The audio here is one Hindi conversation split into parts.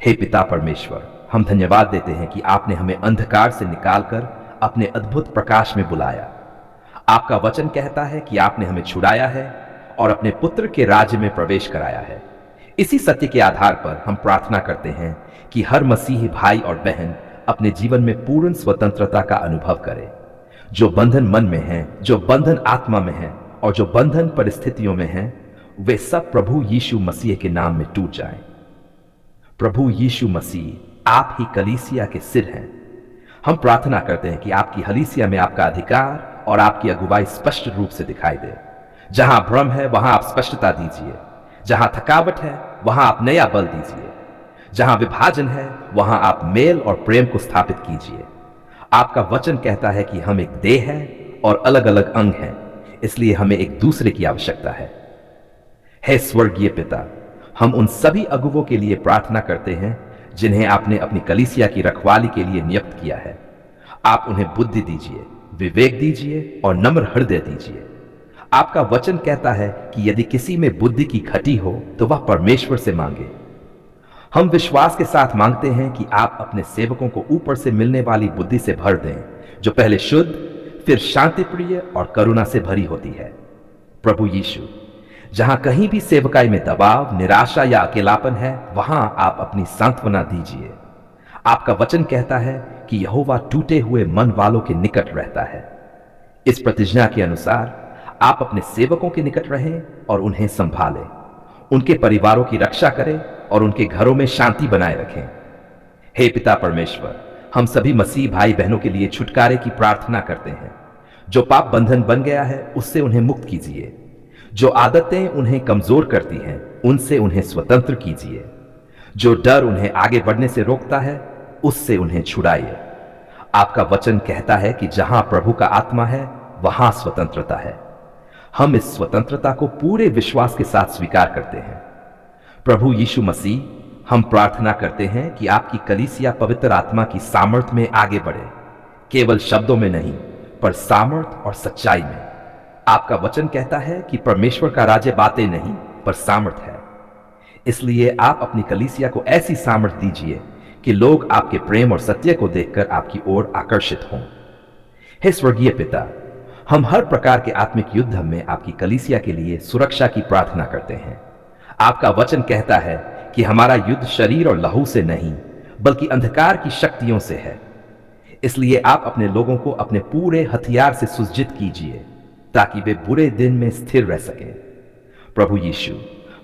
हे पिता परमेश्वर, हम धन्यवाद देते हैं कि आपने हमें अंधकार से निकालकर अपने अद्भुत प्रकाश में बुलाया। आपका वचन कहता है कि आपने हमें छुड़ाया है और अपने पुत्र के राज्य में प्रवेश कराया है। इसी सत्य के आधार पर हम प्रार्थना करते हैं कि हर मसीही भाई और बहन अपने जीवन में पूर्ण स्वतंत्रता का अनुभव करे। जो बंधन मन में है, जो बंधन आत्मा में है और जो बंधन परिस्थितियों में है, वे सब प्रभु यीशु मसीह के नाम में टूट जाएं। प्रभु यीशु मसीह, आप ही कलीसिया के सिर हैं। हम प्रार्थना करते हैं कि आपकी कलीसिया में आपका अधिकार और आपकी अगुवाई स्पष्ट रूप से दिखाई दे। जहां भ्रम है वहां आप स्पष्टता दीजिए, जहां थकावट है वहां आप नया बल दीजिए, जहां विभाजन है वहां आप मेल और प्रेम को स्थापित कीजिए। आपका वचन कहता है कि हम एक देह है और अलग अलग अंग हैं, इसलिए हमें एक दूसरे की आवश्यकता है। हे स्वर्गीय पिता, हम उन सभी अगुवों के लिए प्रार्थना करते हैं जिन्हें आपने अपनी कलीसिया की रखवाली के लिए नियुक्त किया है। आप उन्हें बुद्धि दीजिए, विवेक दीजिए और नम्र हृदय दीजिए। आपका वचन कहता है कि यदि किसी में बुद्धि की घटी हो तो वह परमेश्वर से मांगे। हम विश्वास के साथ मांगते हैं कि आप अपने सेवकों को ऊपर से मिलने वाली बुद्धि से भर दें, जो पहले शुद्ध, फिर शांतिप्रिय और करुणा से भरी होती है। प्रभु यीशु, जहां कहीं भी सेवकाई में दबाव, निराशा या अकेलापन है, वहां आप अपनी सांत्वना दीजिए। आपका वचन कहता है कि यहोवा टूटे हुए मन वालों के निकट रहता है। इस प्रतिज्ञा के अनुसार आप अपने सेवकों के निकट रहें और उन्हें संभालें, उनके परिवारों की रक्षा करें और उनके घरों में शांति बनाए रखें। हे पिता परमेश्वर, हम सभी मसीह भाई बहनों के लिए छुटकारे की प्रार्थना करते हैं। जो पाप बंधन बन गया है उससे उन्हें मुक्त कीजिए। जो आदतें उन्हें कमजोर करती हैं उनसे उन्हें स्वतंत्र कीजिए। जो डर उन्हें आगे बढ़ने से रोकता है उससे उन्हें छुड़ाइए। आपका वचन कहता है कि जहां प्रभु का आत्मा है वहां स्वतंत्रता है। हम इस स्वतंत्रता को पूरे विश्वास के साथ स्वीकार करते हैं। प्रभु यीशु मसीह, हम प्रार्थना करते हैं कि आपकी कलीसिया पवित्र आत्मा की सामर्थ में आगे बढ़े, केवल शब्दों में नहीं पर सामर्थ और सच्चाई में। आपका वचन कहता है कि परमेश्वर का राज्य बातें नहीं पर सामर्थ है। इसलिए आप अपनी कलीसिया को ऐसी सामर्थ दीजिए कि लोग आपके प्रेम और सत्य को देखकर आपकी ओर आकर्षित हों। हे स्वर्गीय पिता, हम हर प्रकार के आत्मिक युद्ध में आपकी कलीसिया के लिए सुरक्षा की प्रार्थना करते हैं। आपका वचन कहता है कि हमारा युद्ध शरीर और लहू से नहीं बल्कि अंधकार की शक्तियों से है। इसलिए आप अपने लोगों को अपने पूरे हथियार से सुसज्जित कीजिए ताकि वे बुरे दिन में स्थिर रह सकें। प्रभु यीशु,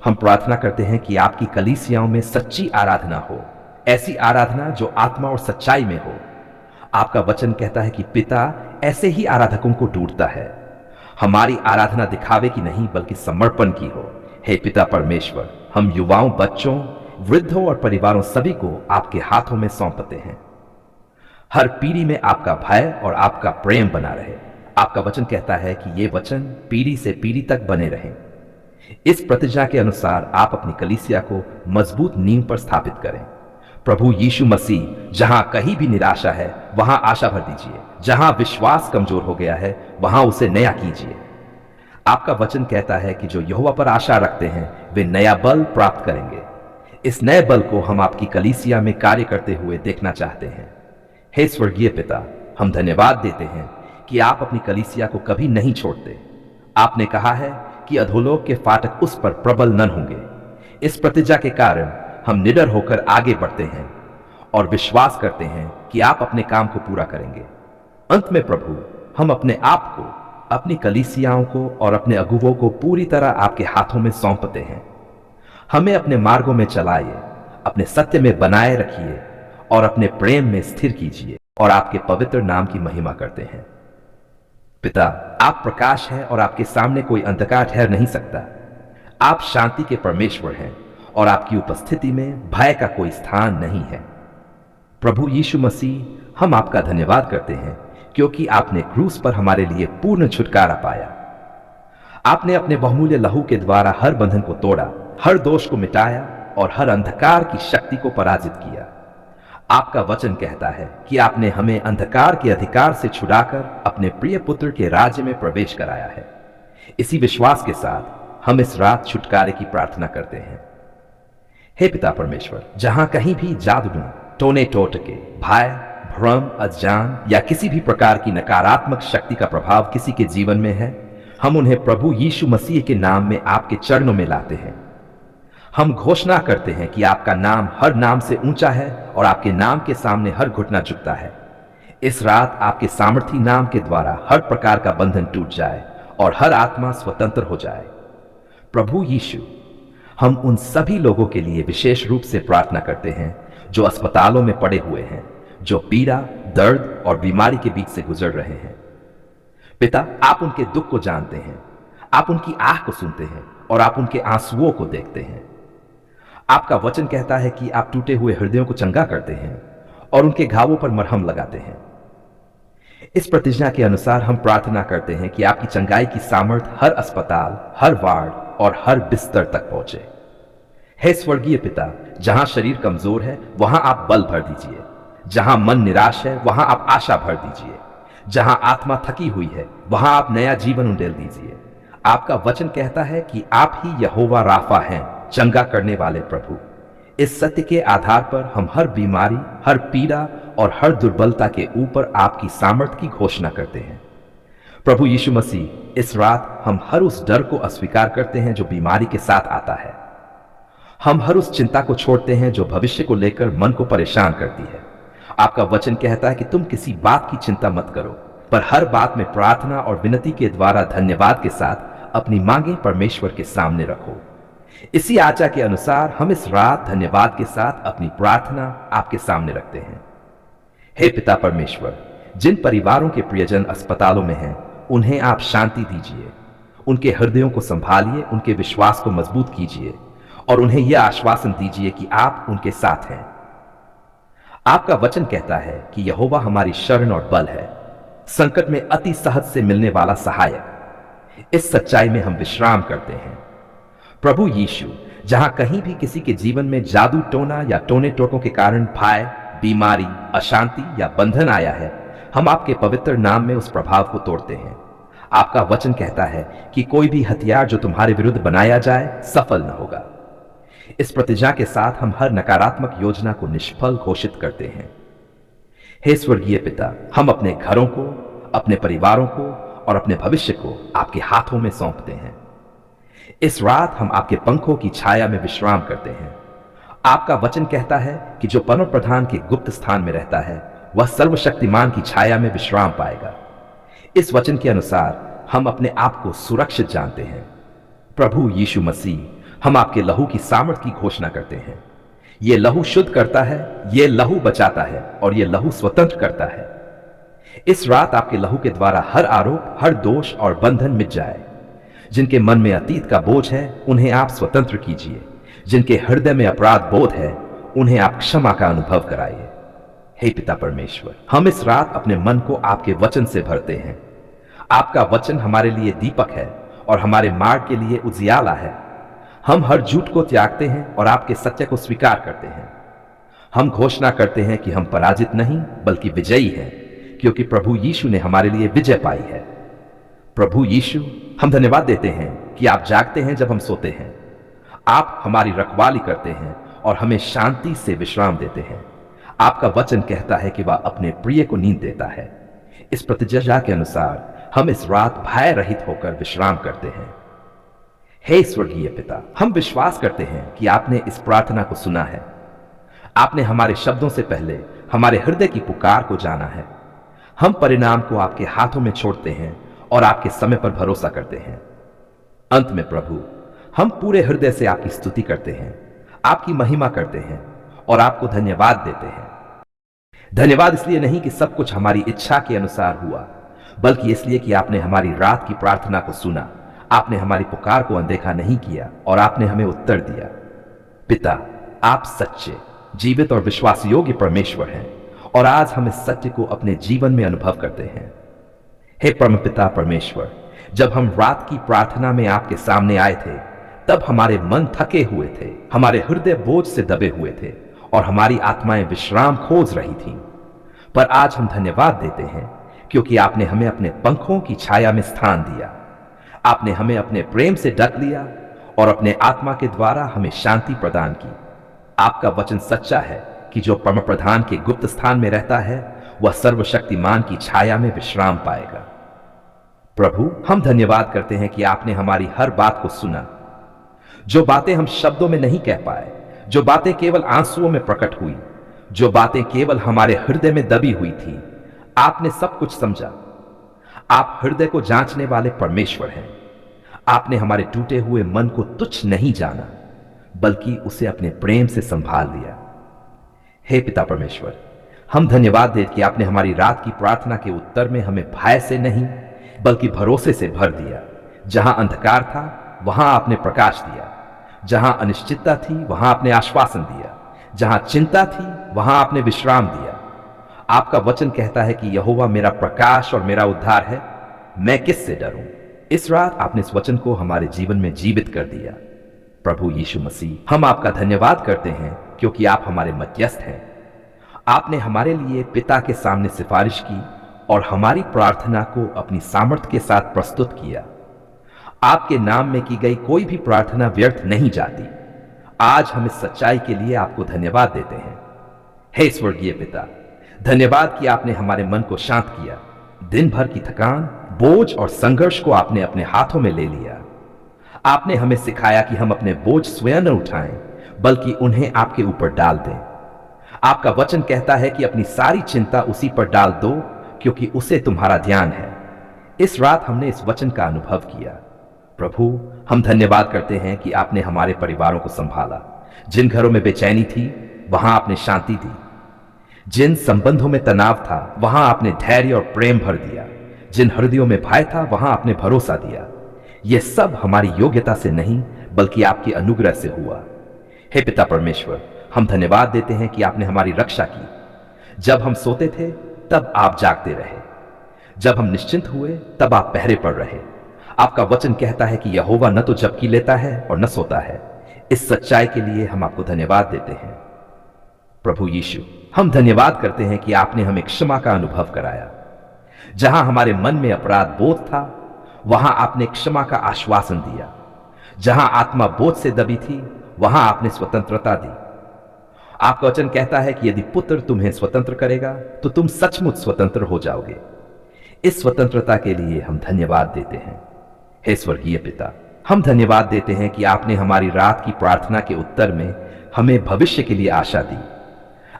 हम प्रार्थना करते हैं कि आपकी कलीसियाओं में सच्ची आराधना हो, ऐसी आराधना जो आत्मा और सच्चाई में हो। आपका वचन कहता है कि पिता ऐसे ही आराधकों को ढूंढता है। हमारी आराधना दिखावे की नहीं बल्कि समर्पण की हो। हे पिता परमेश्वर, हम युवाओं, बच्चों, वृद्धों और परिवारों सभी को आपके हाथों में सौंपते हैं। हर पीढ़ी में आपका भय और आपका प्रेम बना रहे। आपका वचन कहता है कि ये वचन पीढ़ी से पीढ़ी तक बने रहें। इस प्रतिज्ञा के अनुसार आप अपनी कलीसिया को मजबूत नींव पर स्थापित करें। प्रभु यीशु मसीह, जहां कहीं भी निराशा है वहां आशा भर दीजिए, जहां विश्वास कमजोर हो गया है वहां उसे नया कीजिए। आपका वचन कहता है कि जो यहोवा पर आशा रखते हैं वे नया बल प्राप्त करेंगे। इस नए बल को हम आपकी कलीसिया में कार्य करते हुए देखना चाहते हैं। हे स्वर्गीय पिता, हम धन्यवाद देते हैं कि आप अपनी कलीसिया को कभी नहीं छोड़ते। आपने कहा है कि अधोलोक के फाटक उस पर प्रबल न होंगे। इस प्रतिज्ञा के कारण हम निडर होकर आगे बढ़ते हैं और विश्वास करते हैं कि आप अपने काम को पूरा करेंगे। अंत में प्रभु, हम अपने आप को, अपनी कलीसियाओं को और अपने अगुवों को पूरी तरह आपके हाथों में सौंपते हैं। हमें अपने मार्गों में चलाइए, अपने सत्य में बनाए रखिए और अपने प्रेम में स्थिर कीजिए और आपके पवित्र नाम की महिमा करते हैं। पिता, आप प्रकाश हैं और आपके सामने कोई अंधकार ठहर नहीं सकता। आप शांति के परमेश्वर हैं और आपकी उपस्थिति में भय का कोई स्थान नहीं है। प्रभु यीशु मसीह, हम आपका धन्यवाद करते हैं क्योंकि आपने क्रूस पर हमारे लिए पूर्ण छुटकारा पाया। आपने अपने बहुमूल्य लहू के द्वारा हर बंधन को तोड़ा, हर दोष को मिटाया और हर अंधकार की शक्ति को पराजित किया। आपका वचन कहता है कि आपने हमें अंधकार के अधिकार से छुड़ाकर अपने प्रिय पुत्र के राज्य में प्रवेश कराया है। इसी विश्वास के साथ हम इस रात छुटकारे की प्रार्थना करते हैं। हे पिता परमेश्वर, जहां कहीं भी जादू, टोने टोटके, भय, भ्रम, अज्ञान या किसी भी प्रकार की नकारात्मक शक्ति का प्रभाव किसी के जीवन में है, हम उन्हें प्रभु यीशु मसीह के नाम में आपके चरणों में लाते हैं। हम घोषणा करते हैं कि आपका नाम हर नाम से ऊंचा है और आपके नाम के सामने हर घुटना झुकता है। इस रात आपके सामर्थी नाम के द्वारा हर प्रकार का बंधन टूट जाए और हर आत्मा स्वतंत्र हो जाए। प्रभु यीशु, हम उन सभी लोगों के लिए विशेष रूप से प्रार्थना करते हैं जो अस्पतालों में पड़े हुए हैं, जो पीड़ा, दर्द और बीमारी के बीच से गुजर रहे हैं। पिता, आप उनके दुख को जानते हैं, आप उनकी आह को सुनते हैं और आप उनके आंसुओं को देखते हैं। आपका वचन कहता है कि आप टूटे हुए हृदयों को चंगा करते हैं और उनके घावों पर मरहम लगाते हैं। इस प्रतिज्ञा के अनुसार हम प्रार्थना करते हैं कि आपकी चंगाई की सामर्थ हर अस्पताल, हर वार्ड और हर बिस्तर तक पहुंचे। हे स्वर्गीय पिता, जहां शरीर कमजोर है वहां आप बल भर दीजिए, जहां मन निराश है वहां आप आशा भर दीजिए, जहां आत्मा थकी हुई है वहां आप नया जीवन उंडेल दीजिए। आपका वचन कहता है कि आप ही यहोवा राफा हैं, चंगा करने वाले प्रभु। इस सत्य के आधार पर हम हर बीमारी, हर पीड़ा और हर दुर्बलता के ऊपर आपकी सामर्थ की घोषणा करते हैं। प्रभु यीशु मसीह, इस रात हम हर उस डर को अस्वीकार करते हैं जो बीमारी के साथ आता है। हम हर उस चिंता को छोड़ते हैं जो भविष्य को लेकर मन को परेशान करती है। आपका वचन कहता है कि तुम किसी बात की चिंता मत करो, पर हर बात में प्रार्थना और विनती के द्वारा धन्यवाद के साथ अपनी मांगे परमेश्वर के सामने रखो। इसी आचा के अनुसार हम इस रात धन्यवाद के साथ अपनी प्रार्थना आपके सामने रखते हैं। हे पिता परमेश्वर, जिन परिवारों के प्रियजन अस्पतालों में हैं, उन्हें आप शांति दीजिए, उनके हृदयों को संभालिए, उनके विश्वास को मजबूत कीजिए और उन्हें यह आश्वासन दीजिए कि आप उनके साथ हैं। आपका वचन कहता है कि यहोवा हमारी शरण और बल है, संकट में अति सहज से मिलने वाला सहायक। इस सच्चाई में हम विश्राम करते हैं। प्रभु यीशु, जहां कहीं भी किसी के जीवन में जादू टोना या टोने टोटों के कारण भय, बीमारी, अशांति या बंधन आया है, हम आपके पवित्र नाम में उस प्रभाव को तोड़ते हैं। आपका वचन कहता है कि कोई भी हथियार जो तुम्हारे विरुद्ध बनाया जाए सफल न होगा। इस प्रतिज्ञा के साथ हम हर नकारात्मक योजना को निष्फल घोषित करते हैं। हे स्वर्गीय पिता, हम अपने घरों को, अपने परिवारों को और अपने भविष्य को आपके हाथों में सौंपते हैं। इस रात हम आपके पंखों की छाया में विश्राम करते हैं। आपका वचन कहता है कि जो परम प्रधान के गुप्त स्थान में रहता है वह सर्वशक्तिमान की छाया में विश्राम पाएगा। इस वचन के अनुसार हम अपने आप को सुरक्षित जानते हैं। प्रभु यीशु मसीह, हम आपके लहू की सामर्थ की घोषणा करते हैं। ये लहू शुद्ध करता है, ये लहू बचाता है और ये लहू स्वतंत्र करता है। इस रात आपके लहू के द्वारा हर आरोप, हर दोष और बंधन मिट जाए। जिनके मन में अतीत का बोझ है उन्हें आप स्वतंत्र कीजिए। जिनके हृदय में अपराध बोध है उन्हें आप क्षमा का अनुभव कराइए। हे पिता परमेश्वर, हम इस रात अपने मन को आपके वचन से भरते हैं। आपका वचन हमारे लिए दीपक है और हमारे मार्ग के लिए उजियाला है। हम हर झूठ को त्यागते हैं और आपके सत्य को स्वीकार करते हैं। हम घोषणा करते हैं कि हम पराजित नहीं बल्कि विजयी हैं, क्योंकि प्रभु यीशु ने हमारे लिए विजय पाई है। प्रभु यीशु, हम धन्यवाद देते हैं कि आप जागते हैं जब हम सोते हैं। आप हमारी रखवाली करते हैं और हमें शांति से विश्राम देते हैं। आपका वचन कहता है कि वह अपने प्रिय को नींद देता है। इस प्रतिज्ञा के अनुसार हम इस रात भय रहित होकर विश्राम करते हैं। हे स्वर्गीय पिता, हम विश्वास करते हैं कि आपने इस प्रार्थना को सुना है। आपने हमारे शब्दों से पहले हमारे हृदय की पुकार को जाना है। हम परिणाम को आपके हाथों में छोड़ते हैं और आपके समय पर भरोसा करते हैं। अंत में प्रभु, हम पूरे हृदय से आपकी स्तुति करते हैं, आपकी महिमा करते हैं और आपको धन्यवाद देते हैं। धन्यवाद इसलिए नहीं कि सब कुछ हमारी इच्छा के अनुसार हुआ, बल्कि इसलिए कि आपने हमारी रात की प्रार्थना को सुना। आपने हमारी पुकार को अनदेखा नहीं किया और आपने हमें उत्तर दिया। पिता, आप सच्चे, जीवित और विश्वास योग्य परमेश्वर हैं और आज हम इस सत्य को अपने जीवन में अनुभव करते हैं। हे परमपिता परमेश्वर, जब हम रात की प्रार्थना में आपके सामने आए थे तब हमारे मन थके हुए थे, हमारे हृदय बोझ से दबे हुए थे और हमारी आत्माएं विश्राम खोज रही थीं। पर आज हम धन्यवाद देते हैं क्योंकि आपने हमें अपने पंखों की छाया में स्थान दिया। आपने हमें अपने प्रेम से ढक लिया और अपने आत्मा के द्वारा हमें शांति प्रदान की। आपका वचन सच्चा है कि जो परम प्रधान के गुप्त स्थान में रहता है वह सर्वशक्तिमान की छाया में विश्राम पाएगा। प्रभु, हम धन्यवाद करते हैं कि आपने हमारी हर बात को सुना। जो बातें हम शब्दों में नहीं कह पाए, जो बातें केवल आंसुओं में प्रकट हुई, जो बातें केवल हमारे हृदय में दबी हुई थी, आपने सब कुछ समझा। आप हृदय को जांचने वाले परमेश्वर हैं। आपने हमारे टूटे हुए मन को तुच्छ नहीं जाना, बल्कि उसे अपने प्रेम से संभाल लिया। हे पिता परमेश्वर, हम धन्यवाद दें कि आपने हमारी रात की प्रार्थना के उत्तर में हमें भय से नहीं बल्कि भरोसे से भर दिया। जहां अंधकार था वहां आपने प्रकाश दिया, जहां अनिश्चितता थी वहां आपने आश्वासन दिया, जहां चिंता थी वहां आपने विश्राम दिया। आपका वचन कहता है कि यहोवा मेरा प्रकाश और मेरा उद्धार है, मैं किससे डरूं। इस रात आपने इस वचन को हमारे जीवन में जीवित कर दिया। प्रभु यीशु मसीह, हम आपका धन्यवाद करते हैं क्योंकि आप हमारे मध्यस्थ हैं। आपने हमारे लिए पिता के सामने सिफारिश की और हमारी प्रार्थना को अपनी सामर्थ्य के साथ प्रस्तुत किया। आपके नाम में की गई कोई भी प्रार्थना व्यर्थ नहीं जाती। आज हम इस सच्चाई के लिए आपको धन्यवाद देते हैं। हे स्वर्गीय पिता, धन्यवाद कि आपने हमारे मन को शांत किया। दिन भर की थकान, बोझ और संघर्ष को आपने अपने हाथों में ले लिया। आपने हमें सिखाया कि हम अपने बोझ स्वयं न उठाएं, बल्कि उन्हें आपके ऊपर डाल दें। आपका वचन कहता है कि अपनी सारी चिंता उसी पर डाल दो, क्योंकि उसे तुम्हारा ध्यान है। इस रात हमने इस वचन का अनुभव किया। प्रभु, हम धन्यवाद करते हैं कि आपने हमारे परिवारों को संभाला। जिन घरों में बेचैनी थी वहां आपने शांति दी, जिन संबंधों में तनाव था वहां आपने धैर्य और प्रेम भर दिया, जिन हृदयों में भय था वहां आपने भरोसा दिया। यह सब हमारी योग्यता से नहीं बल्कि आपके अनुग्रह से हुआ। हे पिता परमेश्वर, हम धन्यवाद देते हैं कि आपने हमारी रक्षा की। जब हम सोते थे तब आप जागते रहे, जब हम निश्चिंत हुए तब आप पहरे पर रहे। आपका वचन कहता है कि यहोवा न तो झपकी लेता है और न सोता है। इस सच्चाई के लिए हम आपको धन्यवाद देते हैं। प्रभु यीशु, हम धन्यवाद करते हैं कि आपने हमें क्षमा का अनुभव कराया। जहां हमारे मन में अपराध बोध था वहां आपने क्षमा का आश्वासन दिया। जहां आत्मा बोझ से दबी थी वहां आपने स्वतंत्रता दी। आपका वचन कहता है कि यदि पुत्र तुम्हें स्वतंत्र करेगा तो तुम सचमुच स्वतंत्र हो जाओगे। इस स्वतंत्रता के लिए हम धन्यवाद देते हैं। हे स्वर्गीय पिता, हम धन्यवाद देते हैं कि आपने हमारी रात की प्रार्थना के उत्तर में हमें भविष्य के लिए आशा दी।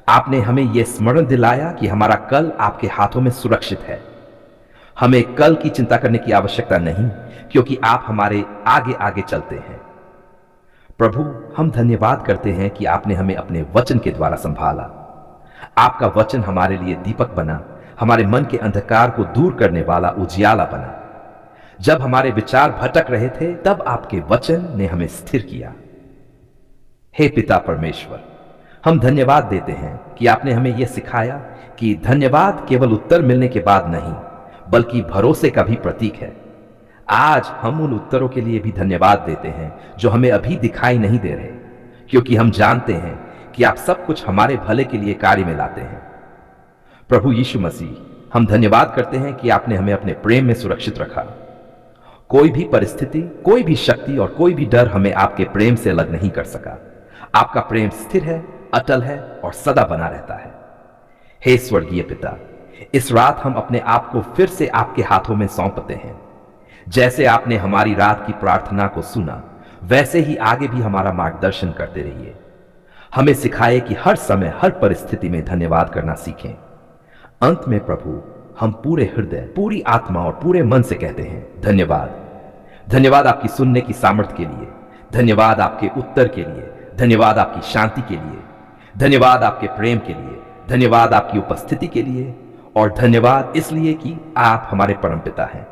आपने हमें यह स्मरण दिलाया कि हमारा कल आपके हाथों में सुरक्षित है। हमें कल की चिंता करने की आवश्यकता नहीं, क्योंकि आप हमारे आगे आगे चलते हैं। प्रभु, हम धन्यवाद करते हैं कि आपने हमें अपने वचन के द्वारा संभाला। आपका वचन हमारे लिए दीपक बना, हमारे मन के अंधकार को दूर करने वाला उजियाला बना। जब हमारे विचार भटक रहे थे तब आपके वचन ने हमें स्थिर किया। हे पिता परमेश्वर, हम धन्यवाद देते हैं कि आपने हमें यह सिखाया कि धन्यवाद केवल उत्तर मिलने के बाद नहीं बल्कि भरोसे का भी प्रतीक है। आज हम उन उत्तरों के लिए भी धन्यवाद देते हैं जो हमें अभी दिखाई नहीं दे रहे, क्योंकि हम जानते हैं कि आप सब कुछ हमारे भले के लिए कार्य में लाते हैं। प्रभु यीशु मसीह, हम धन्यवाद करते हैं कि आपने हमें अपने प्रेम में सुरक्षित रखा। कोई भी परिस्थिति, कोई भी शक्ति और कोई भी डर हमें आपके प्रेम से अलग नहीं कर सका। आपका प्रेम स्थिर है, अटल है और सदा बना रहता है। हे स्वर्गीय पिता, इस रात हम अपने आप को फिर से आपके हाथों में सौंपते हैं। जैसे आपने हमारी रात की प्रार्थना को सुना, वैसे ही आगे भी हमारा मार्गदर्शन करते रहिए। हमें सिखाए कि हर समय, हर परिस्थिति में धन्यवाद करना सीखें। अंत में प्रभु, हम पूरे हृदय, पूरी आत्मा और पूरे मन से कहते हैं धन्यवाद। धन्यवाद आपकी सुनने की सामर्थ्य के लिए, धन्यवाद आपके उत्तर के लिए, धन्यवाद आपकी शांति के लिए, धन्यवाद आपके प्रेम के लिए, धन्यवाद आपकी उपस्थिति के लिए और धन्यवाद इसलिए कि आप हमारे परमपिता हैं।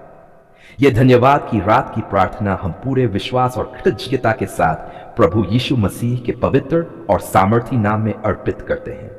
यह धन्यवाद की रात की प्रार्थना हम पूरे विश्वास और कृतज्ञता के साथ प्रभु यीशु मसीह के पवित्र और सामर्थी नाम में अर्पित करते हैं।